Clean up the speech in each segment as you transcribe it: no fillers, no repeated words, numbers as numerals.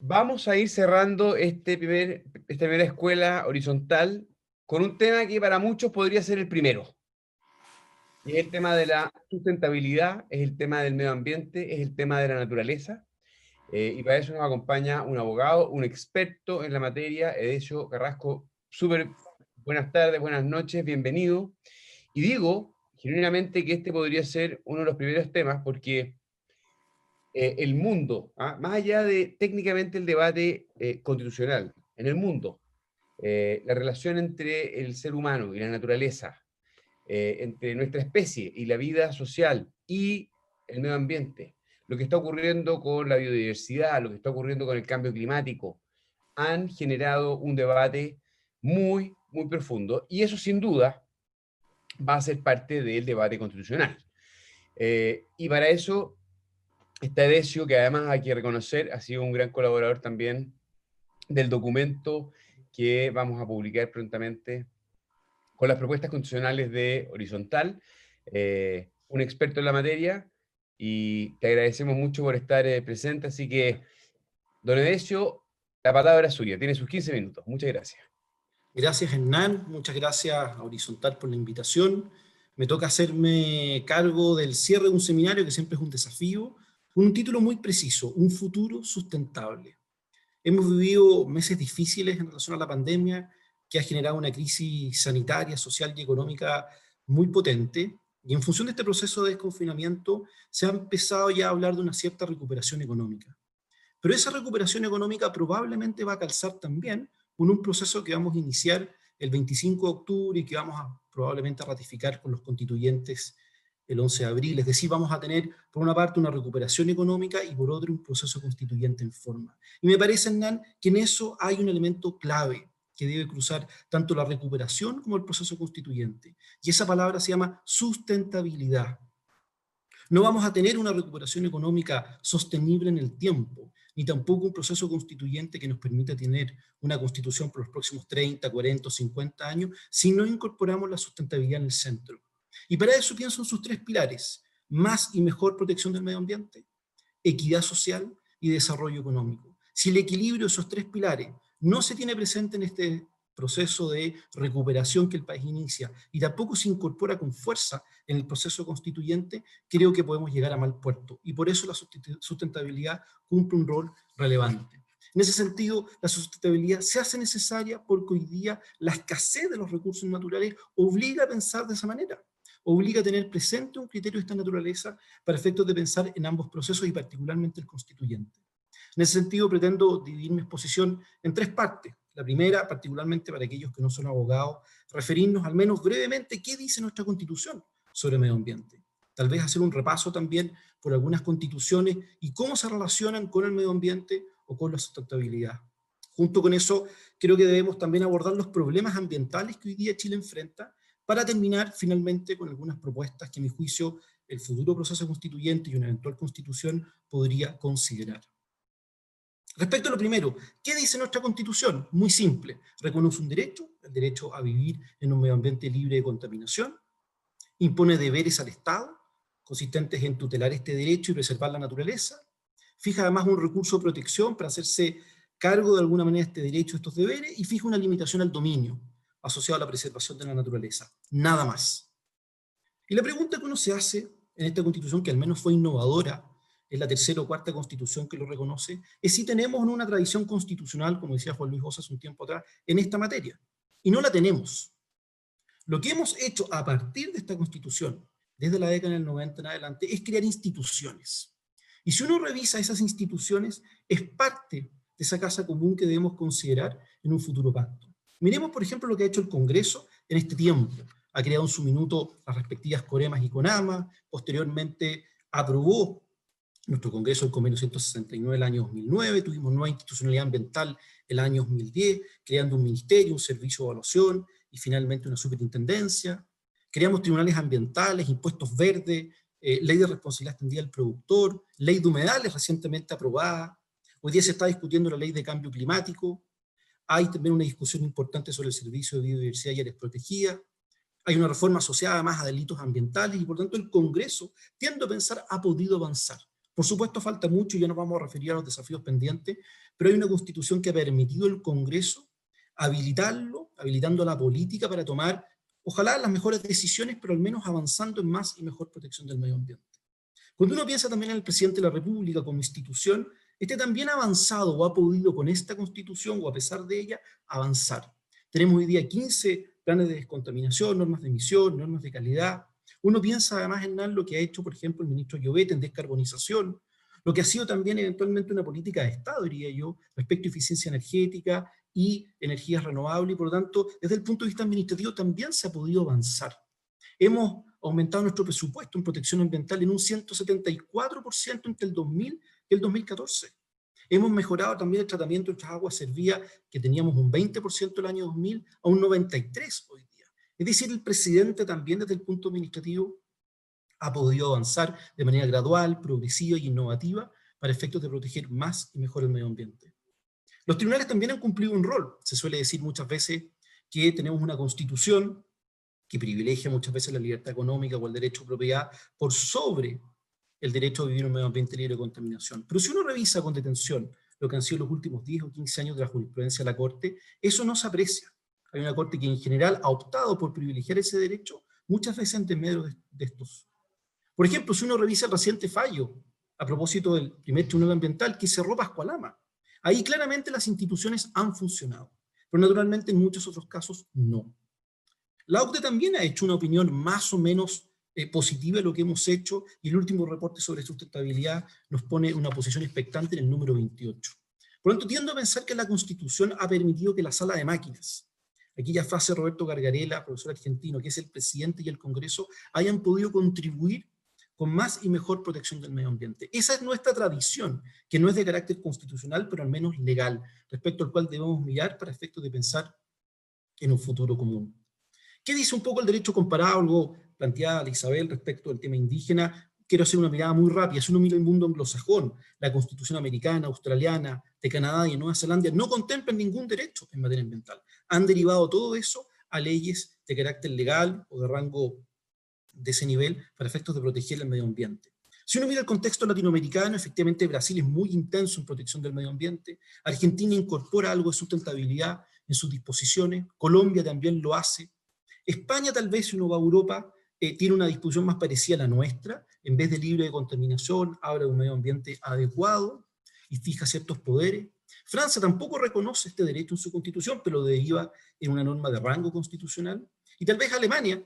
Vamos a ir cerrando esta primera escuela horizontal con un tema que para muchos podría ser el primero. Y es el tema de la sustentabilidad, es el tema del medio ambiente, es el tema de la naturaleza. Y para eso nos acompaña un abogado, un experto en la materia, Edesio Carrasco. Súper buenas tardes, buenas noches, bienvenido. Y digo genuinamente que este podría ser uno de los primeros temas porque el mundo, más allá de técnicamente el debate constitucional, en el mundo, la relación entre el ser humano y la naturaleza, entre nuestra especie y la vida social y el medio ambiente, lo que está ocurriendo con la biodiversidad, lo que está ocurriendo con el cambio climático, han generado un debate muy, muy profundo y eso sin duda va a ser parte del debate constitucional. Y para eso está Edesio, que además hay que reconocer, ha sido un gran colaborador también del documento que vamos a publicar prontamente con las propuestas constitucionales de Horizontal, un experto en la materia, y te agradecemos mucho por estar presente, así que, don Edesio, la palabra es suya, tiene sus 15 minutos. Muchas gracias. Gracias, Hernán. Muchas gracias a Horizontal por la invitación. Me toca hacerme cargo del cierre de un seminario que siempre es un desafío, con un título muy preciso: Un futuro sustentable. Hemos vivido meses difíciles en relación a la pandemia, que ha generado una crisis sanitaria, social y económica muy potente, y en función de este proceso de desconfinamiento se ha empezado ya a hablar de una cierta recuperación económica. Pero esa recuperación económica probablemente va a calzar también con un proceso que vamos a iniciar el 25 de octubre y que vamos a probablemente a ratificar con los constituyentes el 11 de abril. Es decir, vamos a tener por una parte una recuperación económica y por otra un proceso constituyente en forma. Y me parece, Hernán, que en eso hay un elemento clave que debe cruzar tanto la recuperación como el proceso constituyente. Y esa palabra se llama sustentabilidad. No vamos a tener una recuperación económica sostenible en el tiempo, ni tampoco un proceso constituyente que nos permita tener una constitución por los próximos 30, 40 o 50 años, si no incorporamos la sustentabilidad en el centro. Y para eso pienso en sus tres pilares: más y mejor protección del medio ambiente, equidad social y desarrollo económico. Si el equilibrio de esos tres pilares no se tiene presente en este proceso de recuperación que el país inicia y tampoco se incorpora con fuerza en el proceso constituyente, creo que podemos llegar a mal puerto. Y por eso la sustentabilidad cumple un rol relevante. En ese sentido, la sustentabilidad se hace necesaria porque hoy día la escasez de los recursos naturales obliga a pensar de esa manera, obliga a tener presente un criterio de esta naturaleza para efectos de pensar en ambos procesos y particularmente el constituyente. En ese sentido, pretendo dividir mi exposición en tres partes. La primera, particularmente para aquellos que no son abogados, referirnos al menos brevemente qué dice nuestra Constitución sobre medio ambiente. Tal vez hacer un repaso también por algunas constituciones y cómo se relacionan con el medio ambiente o con la sustentabilidad. Junto con eso, creo que debemos también abordar los problemas ambientales que hoy día Chile enfrenta, para terminar finalmente con algunas propuestas que, a mi juicio, el futuro proceso constituyente y una eventual constitución podría considerar. Respecto a lo primero, ¿qué dice nuestra Constitución? Muy simple: reconoce un derecho, el derecho a vivir en un medio ambiente libre de contaminación, impone deberes al Estado, consistentes en tutelar este derecho y preservar la naturaleza, fija además un recurso de protección para hacerse cargo de alguna manera de este derecho, estos deberes, y fija una limitación al dominio asociado a la preservación de la naturaleza. Nada más. Y la pregunta que uno se hace en esta Constitución, que al menos fue innovadora, es la tercera o cuarta Constitución que lo reconoce, es si tenemos una tradición constitucional, como decía Juan Luis Bosch hace un tiempo atrás, en esta materia. Y no la tenemos. Lo que hemos hecho a partir de esta Constitución, desde la década del 90 en adelante, es crear instituciones. Y si uno revisa esas instituciones, es parte de esa casa común que debemos considerar en un futuro pacto. Miremos, por ejemplo, lo que ha hecho el Congreso en este tiempo. Ha creado en su minuto las respectivas COREMAS y CONAMAS, posteriormente aprobó nuestro Congreso el Convenio 169 el año 2009, tuvimos nueva institucionalidad ambiental el año 2010, creando un ministerio, un servicio de evaluación y finalmente una superintendencia. Creamos tribunales ambientales, impuestos verdes, ley de responsabilidad extendida del productor, ley de humedales recientemente aprobada. Hoy día se está discutiendo la ley de cambio climático. Hay también una discusión importante sobre el servicio de biodiversidad y áreas protegidas. Hay una reforma asociada además a delitos ambientales y por tanto el Congreso, tiendo a pensar, ha podido avanzar. Por supuesto falta mucho y ya nos vamos a referir a los desafíos pendientes, pero hay una Constitución que ha permitido al Congreso habilitando la política para tomar, ojalá, las mejores decisiones, pero al menos avanzando en más y mejor protección del medio ambiente. Cuando uno piensa también en el presidente de la República como institución, este también ha avanzado o ha podido con esta Constitución o a pesar de ella avanzar. Tenemos hoy día 15 planes de descontaminación, normas de emisión, normas de calidad. Uno piensa además en lo que ha hecho, por ejemplo, el ministro Llobet en descarbonización, lo que ha sido también eventualmente una política de Estado, diría yo, respecto a eficiencia energética y energías renovables, y por lo tanto, desde el punto de vista administrativo también se ha podido avanzar. Hemos aumentado nuestro presupuesto en protección ambiental en un 174% entre el 2000 y el 2014. Hemos mejorado también el tratamiento de nuestras aguas servidas, que teníamos un 20% el año 2000, a un 93% hoy día. Es decir, el presidente también desde el punto administrativo ha podido avanzar de manera gradual, progresiva y innovativa para efectos de proteger más y mejor el medio ambiente. Los tribunales también han cumplido un rol. Se suele decir muchas veces que tenemos una constitución que privilegia muchas veces la libertad económica o el derecho a propiedad por sobre el derecho a vivir en un medio ambiente libre de contaminación. Pero si uno revisa con detención lo que han sido los últimos 10 o 15 años de la jurisprudencia de la Corte, eso no se aprecia. Hay una Corte que en general ha optado por privilegiar ese derecho, muchas veces en desmedro de estos. Por ejemplo, si uno revisa el reciente fallo a propósito del primer tribunal ambiental que cerró Pascualama, ahí claramente las instituciones han funcionado, pero naturalmente en muchos otros casos no. La OCDE también ha hecho una opinión más o menos positiva de lo que hemos hecho, y el último reporte sobre sustentabilidad nos pone una posición expectante en el número 28. Por lo tanto, tiendo a pensar que la Constitución ha permitido que la sala de máquinas, aquella frase de Roberto Gargarella, profesor argentino, que es el presidente y el Congreso, hayan podido contribuir con más y mejor protección del medio ambiente. Esa es nuestra tradición, que no es de carácter constitucional, pero al menos legal, respecto al cual debemos mirar para efectos de pensar en un futuro común. ¿Qué dice un poco el derecho comparado? Algo planteada a Isabel respecto al tema indígena. Quiero hacer una mirada muy rápida. Si uno mira el mundo anglosajón, la Constitución americana, australiana, de Canadá y de Nueva Zelanda no contemplan ningún derecho en materia ambiental. Han derivado todo eso a leyes de carácter legal o de rango de ese nivel para efectos de proteger el medio ambiente. Si uno mira el contexto latinoamericano, efectivamente Brasil es muy intenso en protección del medio ambiente, Argentina incorpora algo de sustentabilidad en sus disposiciones, Colombia también lo hace, España tal vez, si uno va a Europa, tiene una disposición más parecida a la nuestra, en vez de libre de contaminación, habla de un medio ambiente adecuado y fija ciertos poderes. Francia tampoco reconoce este derecho en su constitución, pero lo deriva en una norma de rango constitucional. Y tal vez Alemania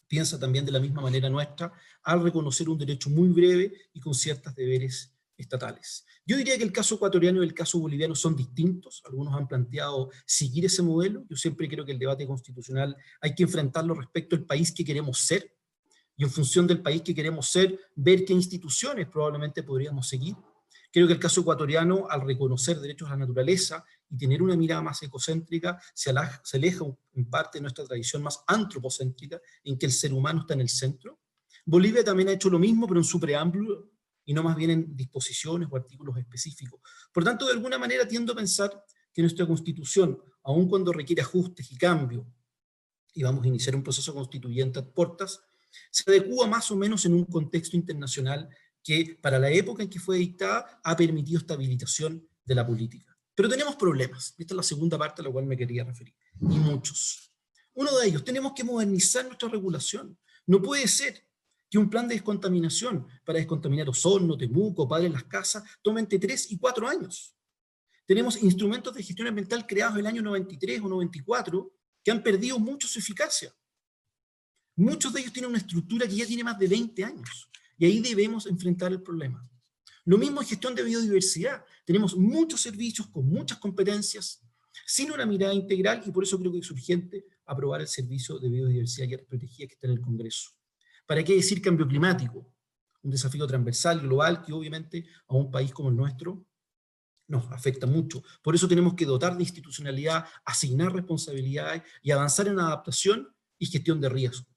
piensa también de la misma manera nuestra, al reconocer un derecho muy breve y con ciertos deberes estatales. Yo diría que el caso ecuatoriano y el caso boliviano son distintos. Algunos han planteado seguir ese modelo. Yo siempre creo que el debate constitucional hay que enfrentarlo respecto al país que queremos ser, y en función del país que queremos ser, ver qué instituciones probablemente podríamos seguir. Creo que el caso ecuatoriano, al reconocer derechos a la naturaleza y tener una mirada más ecocéntrica, se aleja en parte de nuestra tradición más antropocéntrica, en que el ser humano está en el centro. Bolivia también ha hecho lo mismo, pero en su preámbulo, y no más bien en disposiciones o artículos específicos. Por tanto, de alguna manera tiendo a pensar que nuestra Constitución, aun cuando requiere ajustes y cambios, y vamos a iniciar un proceso constituyente a puertas, se adecúa más o menos en un contexto internacional que para la época en que fue dictada ha permitido estabilización de la política. Pero tenemos problemas. Esta es la segunda parte a la cual me quería referir. Y muchos. Uno de ellos, tenemos que modernizar nuestra regulación. No puede ser que un plan de descontaminación para descontaminar Osorno, Temuco, Padre Las Casas, tome entre 3 y 4 años. Tenemos instrumentos de gestión ambiental creados en el año 93 o 94 que han perdido mucho su eficacia. Muchos de ellos tienen una estructura que ya tiene más de 20 años. Y ahí debemos enfrentar el problema. Lo mismo en gestión de biodiversidad. Tenemos muchos servicios con muchas competencias, sin una mirada integral, y por eso creo que es urgente aprobar el servicio de biodiversidad y áreas protegidas que está en el Congreso. ¿Para qué decir cambio climático? Un desafío transversal, global, que obviamente a un país como el nuestro nos afecta mucho. Por eso tenemos que dotar de institucionalidad, asignar responsabilidades y avanzar en adaptación y gestión de riesgo.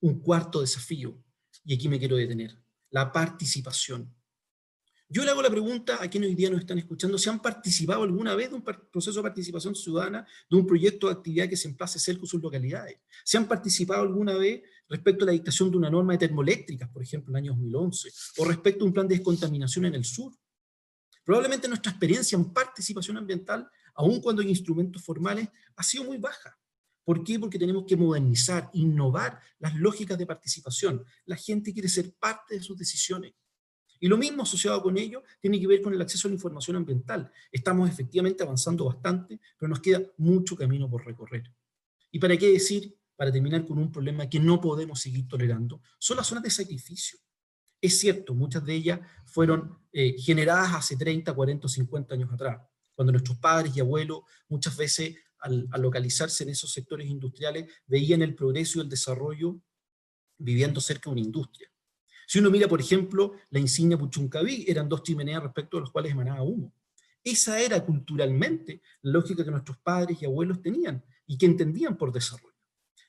Un cuarto desafío, y aquí me quiero detener, la participación. Yo le hago la pregunta a quienes hoy día nos están escuchando, ¿se han participado alguna vez de un proceso de participación ciudadana, de un proyecto de actividad que se emplace cerca de sus localidades? ¿Se han participado alguna vez respecto a la dictación de una norma de termoeléctricas, por ejemplo, en el año 2011, o respecto a un plan de descontaminación en el sur? Probablemente nuestra experiencia en participación ambiental, aun cuando hay instrumentos formales, ha sido muy baja. ¿Por qué? Porque tenemos que modernizar, innovar las lógicas de participación. La gente quiere ser parte de sus decisiones. Y lo mismo asociado con ello tiene que ver con el acceso a la información ambiental. Estamos efectivamente avanzando bastante, pero nos queda mucho camino por recorrer. ¿Y para qué decir, para terminar con un problema que no podemos seguir tolerando? Son las zonas de sacrificio. Es cierto, muchas de ellas fueron generadas hace 30, 40 o 50 años atrás, cuando nuestros padres y abuelos muchas veces al localizarse en esos sectores industriales veían el progreso y el desarrollo viviendo cerca de una industria. Si uno mira, por ejemplo, la insignia Puchuncaví, eran dos chimeneas respecto a las cuales emanaba humo. Esa era culturalmente la lógica que nuestros padres y abuelos tenían y que entendían por desarrollo.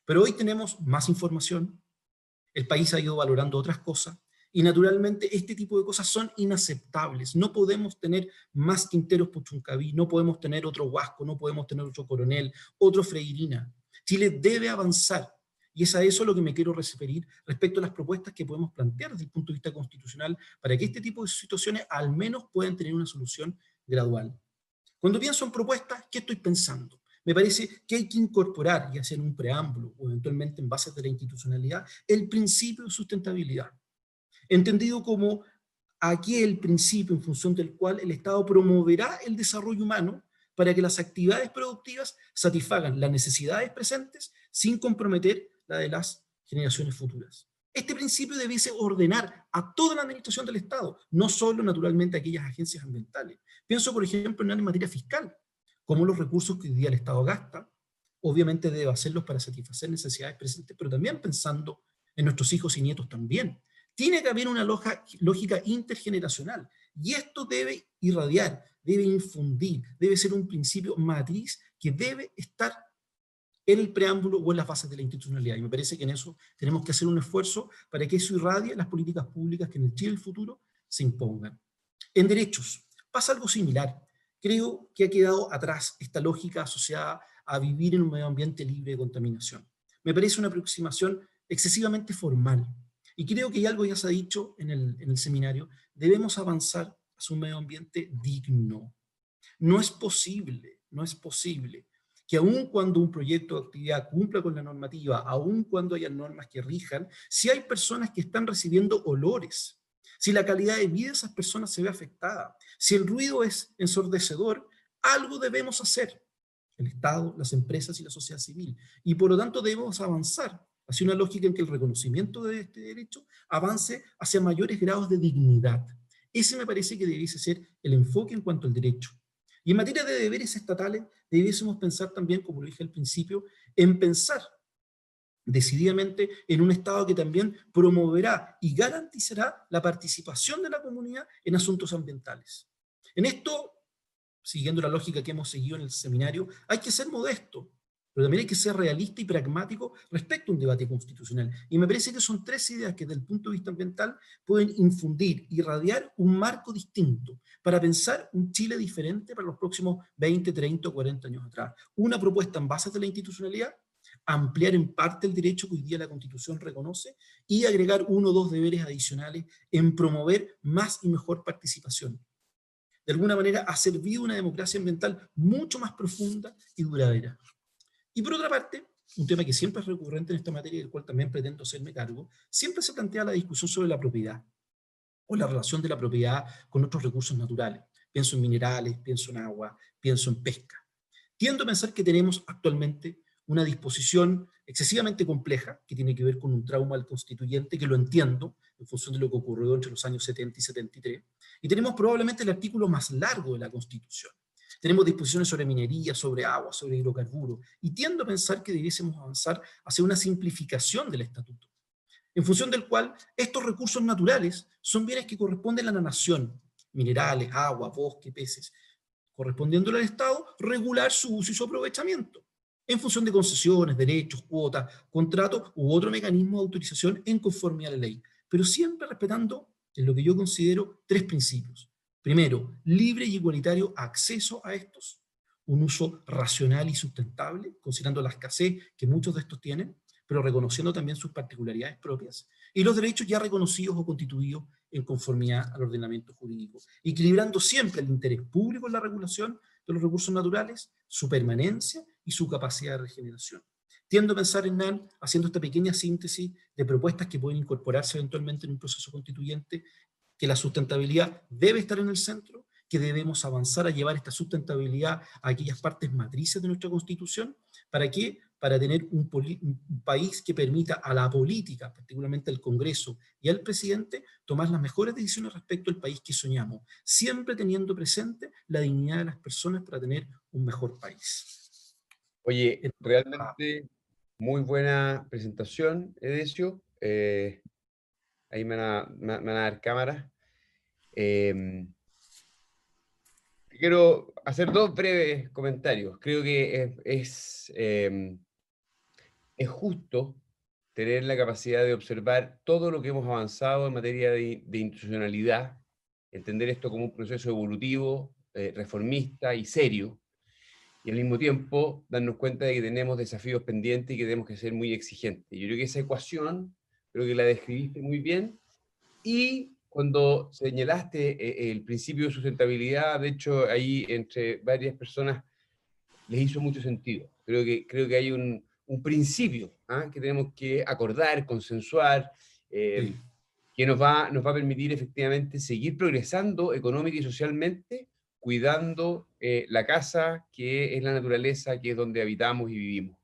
Pero hoy tenemos más información, el país ha ido valorando otras cosas, y naturalmente este tipo de cosas son inaceptables. No podemos tener más Quinteros Puchuncaví, no podemos tener otro Huasco, no podemos tener otro Coronel, otro Freirina. Chile debe avanzar, y es a eso lo que me quiero referir respecto a las propuestas que podemos plantear desde el punto de vista constitucional para que este tipo de situaciones al menos puedan tener una solución gradual. Cuando pienso en propuestas, ¿qué estoy pensando? Me parece que hay que incorporar, ya sea en un preámbulo o eventualmente en bases de la institucionalidad, el principio de sustentabilidad, entendido como aquel principio en función del cual el Estado promoverá el desarrollo humano para que las actividades productivas satisfagan las necesidades presentes sin comprometer la de las generaciones futuras. Este principio debiese ordenar a toda la administración del Estado, no solo naturalmente a aquellas agencias ambientales. Pienso, por ejemplo, en materia fiscal, como los recursos que hoy día el Estado gasta, obviamente debe hacerlos para satisfacer necesidades presentes, pero también pensando en nuestros hijos y nietos también. Tiene que haber una lógica intergeneracional y esto debe irradiar, debe infundir, debe ser un principio matriz que debe estar en el preámbulo o en las bases de la institucionalidad. Y me parece que en eso tenemos que hacer un esfuerzo para que eso irradie las políticas públicas que en el Chile del futuro se impongan. En derechos pasa algo similar. Creo que ha quedado atrás esta lógica asociada a vivir en un medio ambiente libre de contaminación. Me parece una aproximación excesivamente formal. Y creo que algo ya se ha dicho en el seminario, debemos avanzar hacia un medio ambiente digno. No es posible que aun cuando un proyecto de actividad cumpla con la normativa, aun cuando haya normas que rijan, si hay personas que están recibiendo olores, si la calidad de vida de esas personas se ve afectada, si el ruido es ensordecedor, algo debemos hacer. El Estado, las empresas y la sociedad civil. Y por lo tanto debemos avanzar hacia una lógica en que el reconocimiento de este derecho avance hacia mayores grados de dignidad. Ese me parece que debiese ser el enfoque en cuanto al derecho. Y en materia de deberes estatales, debiésemos pensar también, como lo dije al principio, en pensar decididamente en un Estado que también promoverá y garantizará la participación de la comunidad en asuntos ambientales. En esto, siguiendo la lógica que hemos seguido en el seminario, hay que ser modesto, pero también hay que ser realista y pragmático respecto a un debate constitucional. Y me parece que son tres ideas que desde el punto de vista ambiental pueden infundir, irradiar un marco distinto para pensar un Chile diferente para los próximos 20, 30 o 40 años atrás. Una propuesta en bases de la institucionalidad, ampliar en parte el derecho que hoy día la Constitución reconoce y agregar uno o dos deberes adicionales en promover más y mejor participación. De alguna manera ha servido una democracia ambiental mucho más profunda y duradera. Y por otra parte, un tema que siempre es recurrente en esta materia y del cual también pretendo hacerme cargo, siempre se plantea la discusión sobre la propiedad o la relación de la propiedad con otros recursos naturales. Pienso en minerales, pienso en agua, pienso en pesca. Tiendo a pensar que tenemos actualmente una disposición excesivamente compleja que tiene que ver con un trauma al constituyente, que lo entiendo en función de lo que ocurrió entre los años 70 y 73, y tenemos probablemente el artículo más largo de la Constitución. Tenemos disposiciones sobre minería, sobre agua, sobre hidrocarburos, y tiendo a pensar que debiésemos avanzar hacia una simplificación del estatuto, en función del cual estos recursos naturales son bienes que corresponden a la nación, minerales, agua, bosque, peces, correspondiéndole al Estado regular su uso y su aprovechamiento, en función de concesiones, derechos, cuotas, contratos u otro mecanismo de autorización en conformidad a la ley, pero siempre respetando en lo que yo considero tres principios. Primero, libre y igualitario acceso a estos, un uso racional y sustentable, considerando la escasez que muchos de estos tienen, pero reconociendo también sus particularidades propias, y los derechos ya reconocidos o constituidos en conformidad al ordenamiento jurídico, equilibrando siempre el interés público en la regulación de los recursos naturales, su permanencia y su capacidad de regeneración. Tiendo a pensar, Hernán, haciendo esta pequeña síntesis de propuestas que pueden incorporarse eventualmente en un proceso constituyente, que la sustentabilidad debe estar en el centro, que debemos avanzar a llevar esta sustentabilidad a aquellas partes matrices de nuestra Constitución. ¿Para qué? Para tener un país que permita a la política, particularmente al Congreso y al presidente, tomar las mejores decisiones respecto al país que soñamos, siempre teniendo presente la dignidad de las personas para tener un mejor país. Oye, realmente muy buena presentación, Edesio. Ahí me van a dar cámara. Quiero hacer dos breves comentarios. Creo que es justo tener la capacidad de observar todo lo que hemos avanzado en materia de institucionalidad, entender esto como un proceso evolutivo, reformista y serio, y al mismo tiempo darnos cuenta de que tenemos desafíos pendientes y que tenemos que ser muy exigentes. Yo creo que esa ecuación, creo que la describiste muy bien, y cuando señalaste el principio de sustentabilidad, de hecho, ahí entre varias personas les hizo mucho sentido. Creo que hay un principio, ¿ah?, que tenemos que acordar, consensuar, Sí. que nos va a permitir efectivamente seguir progresando económica y socialmente, cuidando la casa, que es la naturaleza, que es donde habitamos y vivimos.